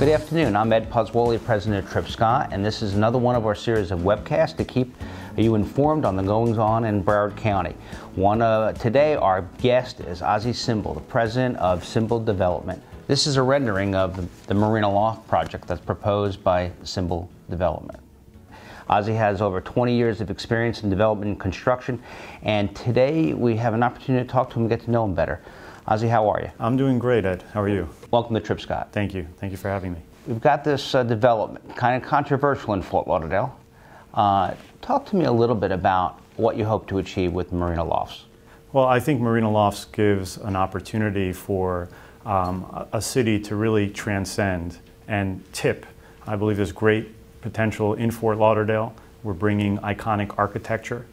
Good afternoon. I'm Ed Pozzuoli, president of Tripp Scott, and this is another one of our series of webcasts to keep you informed on the goings-on in Broward County. Today, our guest is Asi Cymbal, the president of Cymbal Development. This is a rendering of the Marina Loft project that's proposed by Cymbal Development. Asi has over 20 years of experience in development and construction, and today we have an opportunity to talk to him and get to know him better. Asi, how are you? I'm doing great, Ed. How are you? Welcome to Tripp Scott. Thank you. Thank you for having me. We've got this development, kind of controversial in Fort Lauderdale. Talk to me a little bit about what you hope to achieve with Marina Lofts. Well, I think Marina Lofts gives an opportunity for a city to really transcend and tip. I believe there's great potential in Fort Lauderdale. We're bringing iconic architecture.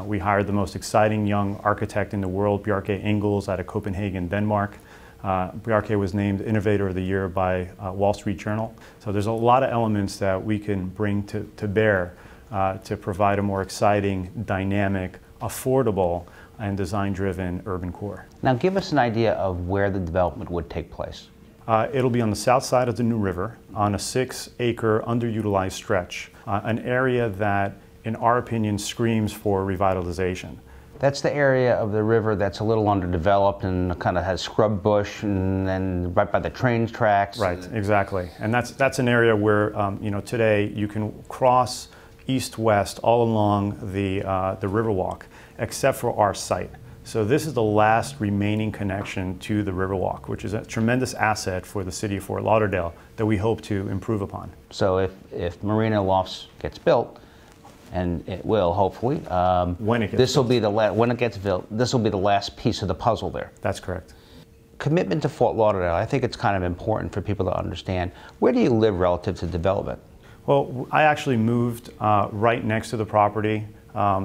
We hired the most exciting young architect in the world, Bjarke Ingels, out of Copenhagen, Denmark. Bjarke was named Innovator of the Year by Wall Street Journal. So there's a lot of elements that we can bring to bear to provide a more exciting, dynamic, affordable, and design-driven urban core. Now give us an idea of where the development would take place. It'll be on the south side of the New River on a 6-acre underutilized stretch, an area that, in our opinion, screams for revitalization. That's the area of the river that's a little underdeveloped and kind of has scrub bush and then right by the train tracks. Right, exactly. And that's an area where, today you can cross east-west all along the Riverwalk, except for our site. So this is the last remaining connection to the Riverwalk, which is a tremendous asset for the city of Fort Lauderdale that we hope to improve upon. So if Marina Lofts gets built, and it will hopefully, when it gets built. When it gets built, this will be the last piece of the puzzle there. That's correct. Commitment to Fort Lauderdale, I think it's kind of important for people to understand. Where do you live relative to development? Well, I actually moved right next to the property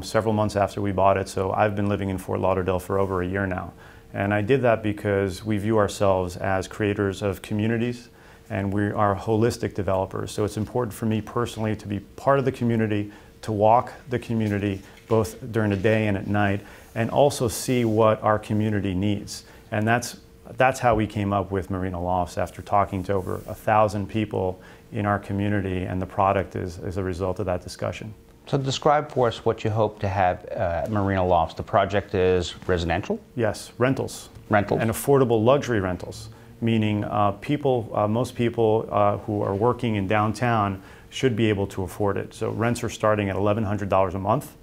several months after we bought it, so I've been living in Fort Lauderdale for over a year now. And I did that because we view ourselves as creators of communities, and we are holistic developers. So it's important for me personally to be part of the community, to walk the community both during the day and at night, and also see what our community needs. And that's how we came up with Marina Lofts, after talking to over 1,000 people in our community, and the product is a result of that discussion. So describe for us what you hope to have at Marina Lofts. The project is residential? Yes, rentals. Rentals. And affordable luxury rentals, meaning most people who are working in downtown should be able to afford it. So rents are starting at $1,100 a month.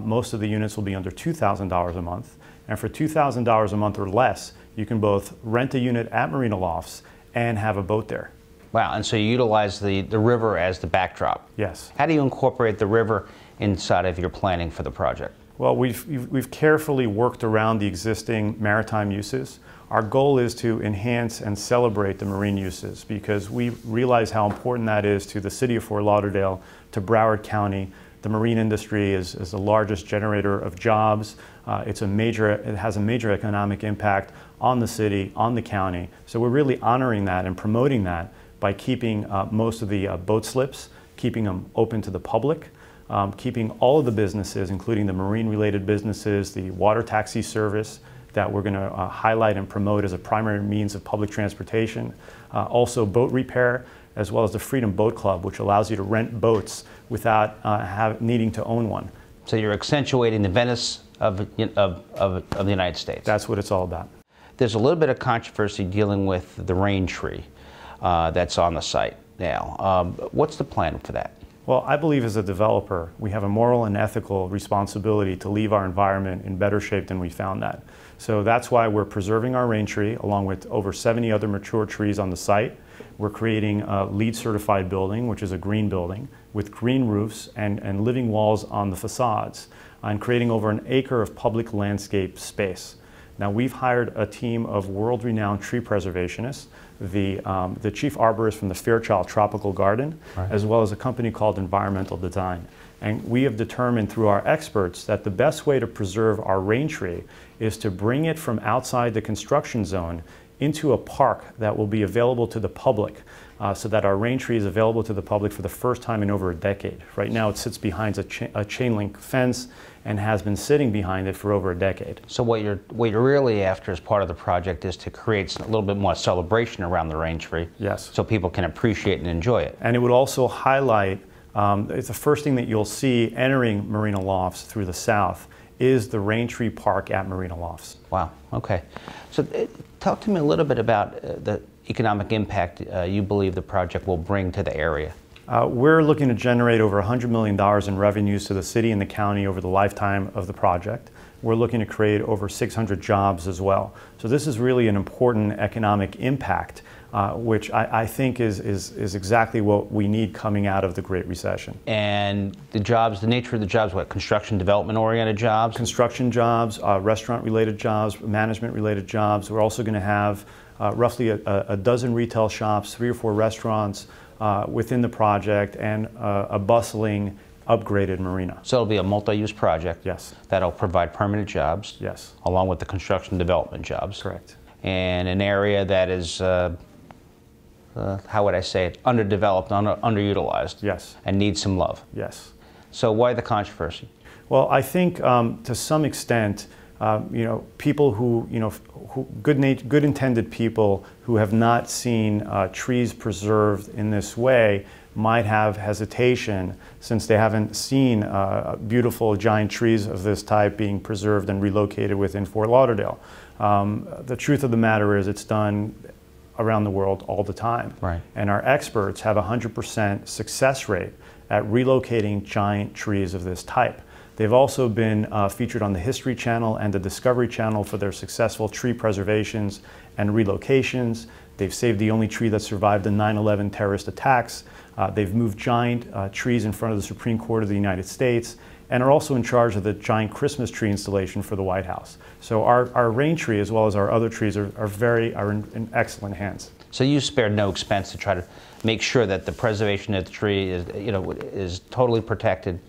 Most of the units will be under $2,000 a month. And for $2,000 a month or less, you can both rent a unit at Marina Lofts and have a boat there. Wow, and so you utilize the river as the backdrop. Yes. How do you incorporate the river inside of your planning for the project? Well, we've carefully worked around the existing maritime uses. Our goal is to enhance and celebrate the marine uses, because we realize how important that is to the city of Fort Lauderdale, to Broward County. The marine industry is the largest generator of jobs. It has a major economic impact on the city, on the county. So we're really honoring that and promoting that by keeping most of the boat slips, keeping them open to the public, keeping all of the businesses, including the marine-related businesses, the water taxi service that we're going to highlight and promote as a primary means of public transportation. Also boat repair, as well as the Freedom Boat Club, which allows you to rent boats without needing to own one. So you're accentuating the Venice of the United States. That's what it's all about. There's a little bit of controversy dealing with the rain tree that's on the site now. What's the plan for that? Well, I believe as a developer, we have a moral and ethical responsibility to leave our environment in better shape than we found that. So that's why we're preserving our rain tree along with over 70 other mature trees on the site. We're creating a LEED certified building, which is a green building, with green roofs and living walls on the facades, and creating over an acre of public landscape space. Now, we've hired a team of world-renowned tree preservationists, the chief arborist from the Fairchild Tropical Garden, right, as well as a company called Environmental Design. And we have determined through our experts that the best way to preserve our rain tree is to bring it from outside the construction zone into a park that will be available to the public, so that our rain tree is available to the public for the first time in over a decade. Right now it sits behind a chain link fence and has been sitting behind it for over a decade. So what you're really after as part of the project is to create a little bit more celebration around the rain tree. Yes. So people can appreciate and enjoy it. And it would also highlight, it's the first thing that you'll see entering Marina Lofts through the south is the Rain Tree Park at Marina Lofts. Wow, okay. So talk to me a little bit about the economic impact you believe the project will bring to the area. We're looking to generate over $100 million in revenues to the city and the county over the lifetime of the project. We're looking to create over 600 jobs as well. So this is really an important economic impact, which I think is exactly what we need coming out of the Great Recession. And the jobs, the nature of the jobs, what, construction development oriented jobs? Construction jobs, restaurant related jobs, management related jobs. We're also going to have roughly a dozen retail shops, 3 or 4 restaurants within the project, and a bustling, upgraded marina. So it'll be a multi-use project. Yes. That'll provide permanent jobs. Yes. Along with the construction development jobs. Correct. And an area that is, how would I say it, underdeveloped, underutilized. Yes. And needs some love. Yes. So why the controversy? Well, I think to some extent, people who, good intended people who have not seen trees preserved in this way might have hesitation, since they haven't seen beautiful giant trees of this type being preserved and relocated within Fort Lauderdale. The truth of the matter is it's done around the world all the time. Right. And our experts have a 100% success rate at relocating giant trees of this type. They've also been featured on the History Channel and the Discovery Channel for their successful tree preservations and relocations. They've saved the only tree that survived the 9/11 terrorist attacks. They've moved giant trees in front of the Supreme Court of the United States, and are also in charge of the giant Christmas tree installation for the White House. So our rain tree, as well as our other trees, are in excellent hands. So you spared no expense to try to make sure that the preservation of the tree is, is totally protected,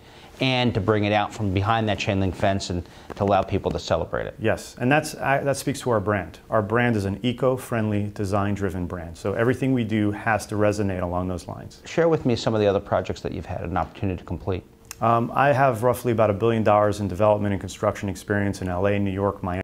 and to bring it out from behind that chain link fence and to allow people to celebrate it. Yes, and that speaks to our brand. Our brand is an eco-friendly, design-driven brand. So everything we do has to resonate along those lines. Share with me some of the other projects that you've had an opportunity to complete. I have roughly about $1 billion in development and construction experience in LA, New York, Miami.